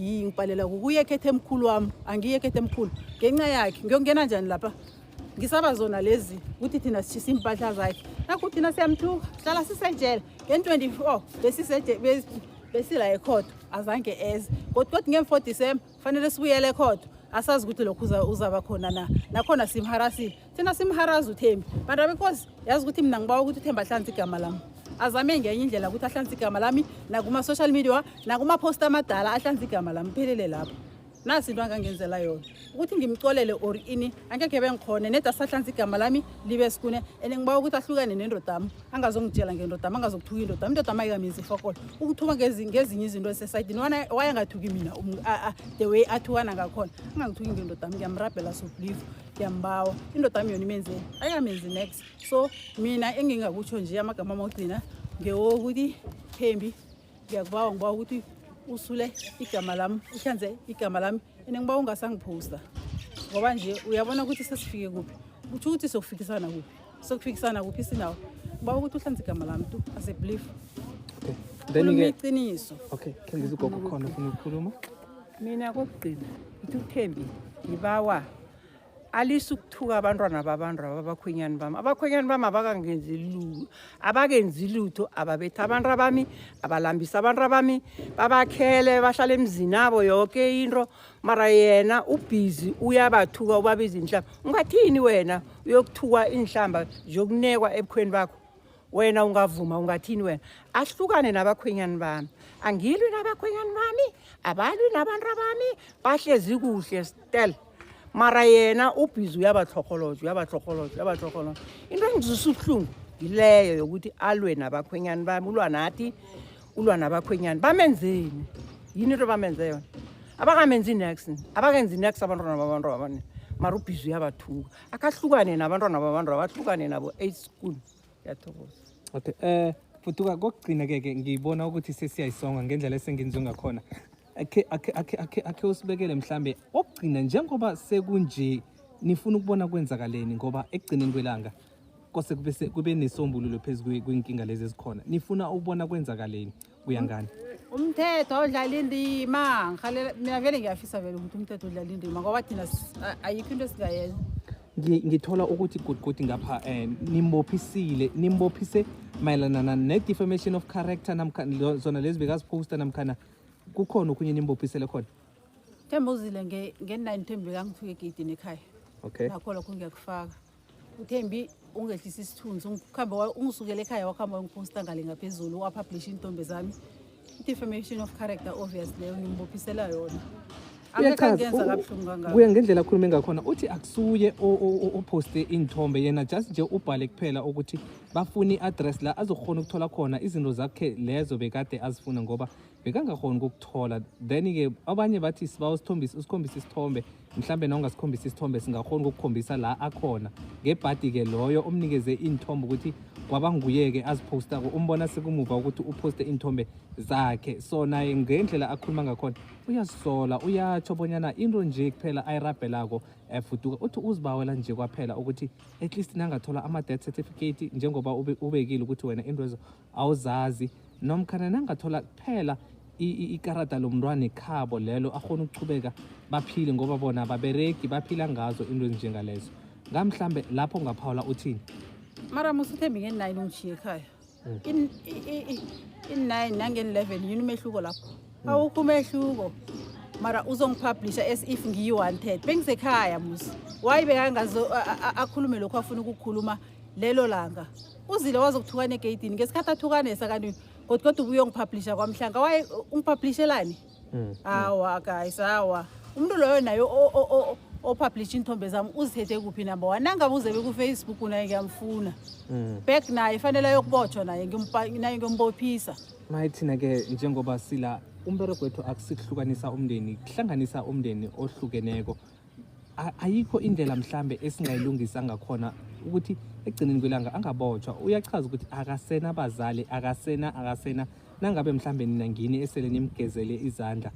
Ngipalela ukuye ekhethe emkhulu wami, angiye ekhethe emkhulu. Ngenxa yakhe ngiyongena njani lapha? Ngisaba zona lezi ukuthi thina sishisa impahla zakhe. Nakho thina siyamthuka, hlala sisejele. Ngen-24 besila ecourt azange eze. Kodwa nge-4 December fanele sibuyele ecourt. Asazi ukuthi lokhu uzaba khona na. Nakhona simharasile. Thina simharaza uThembi. Mara because yazi ukuthi mina ngibawa ukuthi uThembi ahlanze igama lami. Azame ngenye indlela ukuthi ahlanze igama lami nakuma social media nakuma post amadala ahlanze igama lami phelele lapho. Nasi into angangenzela yona ukuthi ngimcolele or ini angeke bengikhone neda sahlanze igama lami libe sikune ngibawa ukuthi ahlukane nendodami angazongitshela ngendodami angazokuthuka indodami indodami ayikamenzi ifokolo ukuthuka ngezinye izinto esesayidini waya ngathuki mina the way athukana ngakhona angangithuki ngendodami ngiyamrabhela so believe ngiyambawa indodami yona imenzeni ayikamenzi next so mina engingakutsho nje amagama amagcina ngewokuthi Thembi ngiyakubawa ngibawa ukuthi usule igama lami uhlanze igama lami ngibawa ungasangiphosta ngoba nje uyabona ukuthi sesifike kuphi uthi ukuthi sokufikisana kuphi sinawo ngibawa ukuthi uhlanze igama lami tu as a belief okay then iqiniso okay ke ngizigogo khona ufuna ukukhuluma mina kokugcina ithi uThembi ngibawa alisukthuka abantwana babantu abakhwenyana bami abakhwenyana bami abakenzi lutho ababetha abantu abami abalambisa abantu abami babakhele bahlala emzini abo yonke into mara yena ubhizi uyabathuka ubabiza inhlamba ungathini wena uyokuthuka inhlamba yokunekwa ebukhweni bakho wena ungavuma ungathini wena ahlukane nabakhwenyana bami angilwi nabakhwenyana bami abalwi nabantu abami bahlezi kuhle still mara yena ubhizi uyabathlokholoja into engizwisa ubuhlungu yileyo yokuthi alwe nabakhwenyana bami ulwa nathi ulwa nabakhwenyana bamenzeni yini into bamenze yona abakamenzi next abakenzi next abantwana babantu abane mara ubhizi uyabathuka akahlukane nabantwana babantu abahlukane nabo 8 school yathokoza okay futhi kokugcina ke ngibona ukuthi sesiyayisonga ngendlela esengenzwe ngakhona akhe usibekele mhlambe okugcina njengoba sekunje nifuna ukubona kwenzakaleni ngoba ekugcineni kwelanga kose kube nesombululo phezulu kwinkinga lezi ezikhona nifuna ukubona kwenzakaleni uyangani umthetho udlala indima mina vele ngiyafisa vele ukuthi umthetho udlala indima ngoba thina ayikho into esingayenza ngithola ukuthi godi ngapha nimbophise mayelana ne-defamation of character namkhana zona lezi bekaziposta namkhana kukhona okunye nimbophisele khona Thembi uzile nge-9 Thembi bekangithuke egeyidini ekhaya okay nakho lokho ngiyakufaka uThembi ungehlisa isithunzi ungisukele ekhaya wakhamba ngiposta ngale ngaphezulu wapublish intombi zami defamation of character obviously leyo ngimbophisela yona angenza kabuhlungu kangaka kuya ngendlela akhulume ngakhona uthi akusuye oposte inthombe yena just nje ubhale kuphela ukuthi bafuna i-address la azokhona ukuthola khona izinto zakhe lezo bekade azifuna ngoba bekangakhona ukuthola then ke abanye bathi sibawa usikhombise isithombe mhlambe nawungasikhombisa isithombe singakhona ukukhombisa la akhona ngebhadi ke loyo omnikeze inthombe ukuthi kwaba nguyeke azipostako umbona sekumuva ukuthi uposte inthombe zakhe so naye ngendlela akhuluma ngakhona uyazisola uyatsho bonyana into nje kuphela ayirabhelako fuduka uthi uzibawela nje kwaphela ukuthi at least nangathola ama-death certificate njengoba ubekile ukuthi wena into ezo awuzazi nomkhana nangathola kuphela ikarada lomntwana ekhabo lelo akhona ukuchubeka baphile ngoba bona babereki baphila ngazo into ezinjengalezo ngamhlambe lapho ungaphawula uthini mara musuThembi nge-9 ungishiye ekhaya in-9 nange-11 yini umehluko lapho awukho umehluko mara uzongipublisha as if ngiyi-wanted bengisekhaya musi wayi bekangazo akhulume lokhu afuna ukukhuluma lelo langa uzile wazokuthukana egeyidini ngesikhathi athukanesa kanti kodwa ubuye ungipublisha kwamhlanga waye ungipublishelani awa guys awa umuntu loyo naye opublish inthombe zami uzithethe kuphi number 1 nangabuze beku-Facebook naye ngiyamfuna back naye fanele ayokubotshwa naye ngiyombophisa mayithina ke njengoba sila umberego wethu akusikuhlukanisa umndeni kuhlanganisa umndeni ohlukeneko ayikho indlela mhlambe esingayilungisa ngakhona ukuthi ekugcineni kwelanga angabotshwa uyachaza ukuthi akasena abazali akasena nangabe mhlambe nina ngini esele nimgezele izandla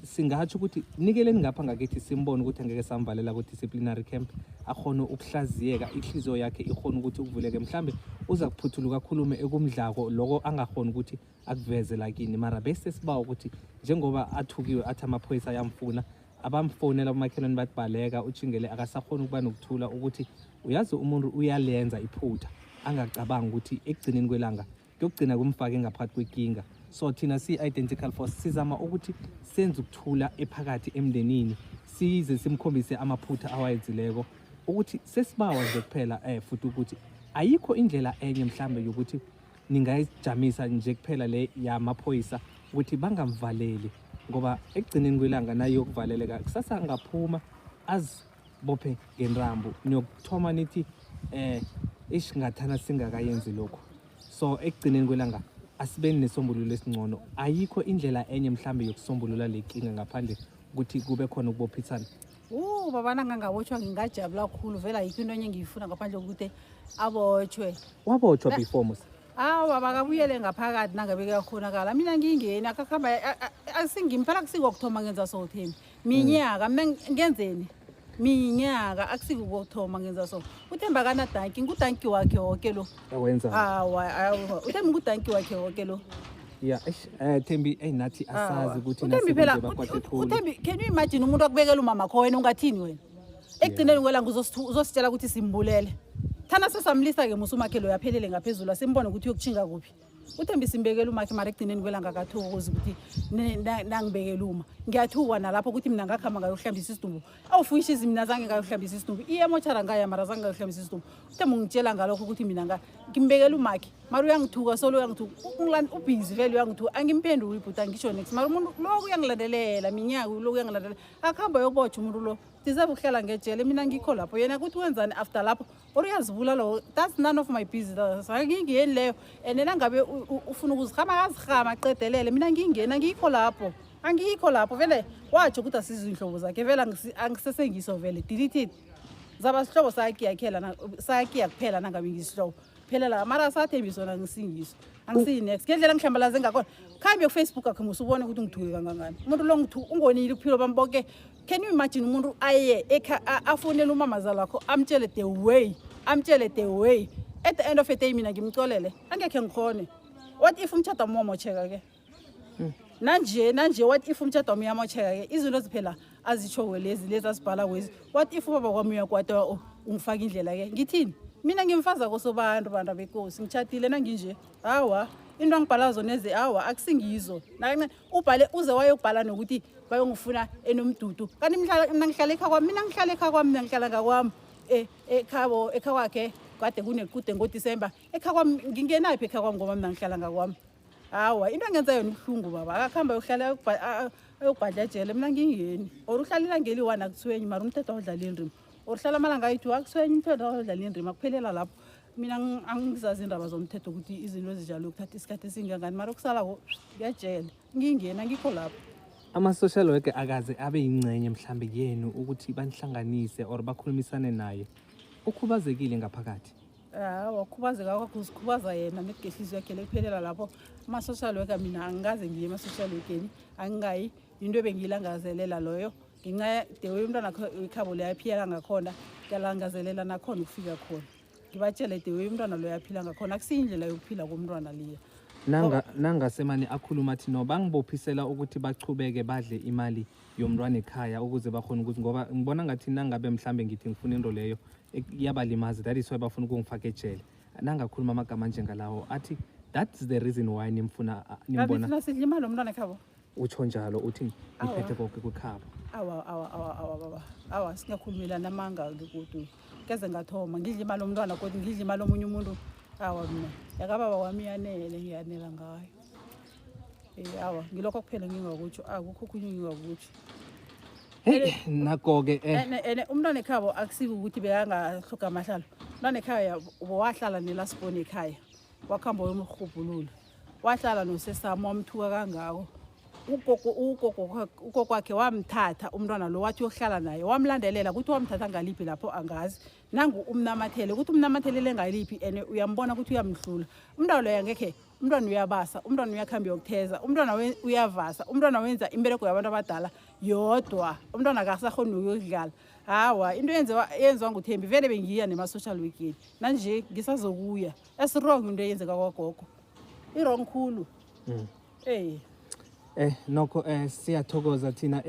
singatsho ukuthi nikeleni ngapha ngakithi simbone ukuthi angeke samvalela ku-disciplinary camp akhona ukuhlaziyeka inhliziyo yakhe ikhona ukuthi ukuvuleke mhlambe uza kuphuthuluka akhulume ekumdlako loko angakhona ukuthi akuveze lakini mara bese sibawa ukuthi njengoba athukiwe athi amaphoyisa ayamfuna abamfonela umakhelwane bathi baleka uchingele akasakhona ukuba nokuthula ukuthi uyazi umuntu uyalenza iphutha angacabanga ukuthi ekugcineni kwelanga kuyokugcina kumfake ngaphakathi kwenkinga. So thina si-identical force sizama ukuthi senze ukuthula ephakathi emndenini size simkhombise amaphutha awayenzileko ukuthi sesibawa nje kuphela futhi ukuthi ayikho indlela enye mhlambe yokuthi ningayijamisa nje kuphela le yamaphoyisa ukuthi bangamvaleli ngoba ekugcineni kwelanga nayo yokuvaleleka kusasa angaphuma azibophe ngenrambo niyokuthoma nithi isingathana singakayenzi lokho. So ekugcineni kwelanga asibeni nesombululo esingcono ayikho indlela enye mhlambe yokusombulula le nkinga ngaphandle ukuthi kube khona ukubophisana. Babana ngangabotshwa ngingajabula kakhulu vela yikho into enye engiyifuna ngaphandle kokuthi abotshwe. Wabotshwa before musa? Bakabuyele ngaphakathi nangabe kuyakhonakala mina ngingeni akakhamba asingimpela kusikokuthoma ngenza so thembi minyaka mina ngenzeni minyaka akusikokuthoma ngenza so uThemba kana danki ngudanki wakhe wonke lo wenza uThemba ngudanki wakhe wonke lo yeah Thembi nathi asazi ukuthi uThembi phela uThembi can you imagine umuntu akubekela umama kho wena ungathini wena ekugcineni kwelanga uzositshela ukuthi simbulele thana sesamlisa ke musumakhe lo yaphelele ngaphezulu simbone ukuthi yokuchinga kuphi uThembi simbekela umakhe mara ekugcineni kwelanga akathokozi ukuthi nangibekela uma ngiyathuka nalapho ukuthi mina ngakhamba ngayohlambisa isidumbu awufuyisha izimina zange ngayohlambisa isidumbu iyemochara ngaya mara zange ngayohlambisa isidumbu uThembi ngitshela ngalokho ukuthi mina ngimbekela umakhe mara uyangithuka solo uyangithuka ubhizi vele uyangithuka angimphenduli ibhuta ngisho next mara umuntu lokho uyangilandelela minyaka lokho uyangilandelela akhamba yokubotha umuntu lo dizabe ukuhlala ngejele mina ngikho lapho yena ukuthi wenzani after lapho uyazivula lo that's none of my business angingeni leyo and nangabe ufuna ukuzihama azihama aqedelele mina ngingena ngikho lapho angikho lapho vele wathi ukuthi asizindlobo zakhe vele angisesengiso vele deleted zaba sihlobo sakhe yakhela sakhe yakuphela nangabe ngisihlobo phela la mara sathembisa na ngisingiso angisi next ngendlela ngihlambalaze ngakhona khambe ku Facebook akhe musubone ukuthi ngithuke kangangani umuntu lo ngithu ungonile ukuphilo bami bonke. Can you imagine umuntu aye afonela umamazala wakho amtshele the way at the end of the day mina ngimcolele angekhe ngikhone what if umtshado umomocheka ke nanje what if umtshado uyamocheka ke izinto ziphela azitsho lezi azibhala kwezi what if ubaba kwami uyakwata ungifaka indlela ke ngithini mina ngimfaza kosobantu bantu bekosi ngichatile nanginje hawa into angibhala zona eze hawa akusingizo nakancane ubhale uze wayobhala nokuthi bayongifuna enomdudu kanti mina ngihlala ekhaya kwami mina ngihlala ekhaya kwami mina ngihlala ngakwami ekhaya kwakhe kade kunekude ngoDisemba ekhaya kwami ngingenaphi ekhaya kwami ngoba mina ngihlala ngakwami hawa into engenza yona ubuhlungu baba akakhamba yohlala ayobhadla ejele mina ngingeni or uhlalela ngeli1 akuthwenyi mara umthetho awudlala indima or uhlala amalanga ayi2 akuthwenyi umthetho awudlala indima kuphelela lapho mina angizazi indaba zomthetho ukuthi izinto ezinjalo ukuthatha isikhathi esingangani mara ukusala ngiyajela ngingena ngikho lapho. Ama-social worker akaze abe yingcenye mhlambe yenu ukuthi banihlanganise or bakhulumisane naye ukhubazekile ngaphakathi? Wakhubazeka kwakho uzikhubaza yena nekugehliziyo yakhe lephelela lapho ama-social worker mina angikaze ngiye ema-social workeni angingayi into ebengiyilangazelela loyo nginca the way umntwana ikhabo leyaphila ngakhona ngiyalangazelela nakhona ukufika khona ngibatshele the way umntwana lo yaphila ngakhona akusiyindlela yokuphila komntwana liya nangasemane akhuluma athi no bangibophisela ukuthi bachubeke badle imali yomntwana ekhaya ukuze bakhona ukuthi ngoba ngibona ngathi nangabe mhlambe ngithi ngifuna into leyo iyabalimaza that is why bafuna ukungifaka ejele nangakhuluma amagama njengalawo athi that's the reason why nimfuna nimbona kanti sidla imali yomntwana ekhabo utsho njalo uthi ngiphethe konke kwekhabo awa singakhulumela namanga ngikudu keze ngathoma ngidla imali yomntwana kodwa ngidla imali omunye umuntu awa mina yakababa wami yanele ngiyanela ngayo awa ngilokho kuphela ngingakutsho akukho okunye ngingakutsho nako-ke umntwana ekhabo akusibe ukuthi bekangahloga amahlalo umntwana ekhaya wahlala nelasibone ekhaya wakhamba wemrhubhululo wahlala nosesamo wamthuka kangako ugogo kwakhe wamthatha umntwana lo wathi yohlala naye wamlandelela ukuthi wamthatha ngaliphi lapho angazi nangu umnamathele ukuthi umnamathelele ngaliphi ene uyambona ukuthi uyamhlula umntwana lo yangekhe umntwana uyabasa, umntwana uyakhamba yokutheza, umntwana uyavasa, umntwana wenza imbereko yabantu abadala yodwa, umntwana akasakhoni ukuyodlala. Hawa, into yenziwa nguThembi vele bengiya nema-social workini. Nanje ngisazokuya. Esirong into eyenzeka kwagogo. Irong khulu. Nokho siyathokoza thina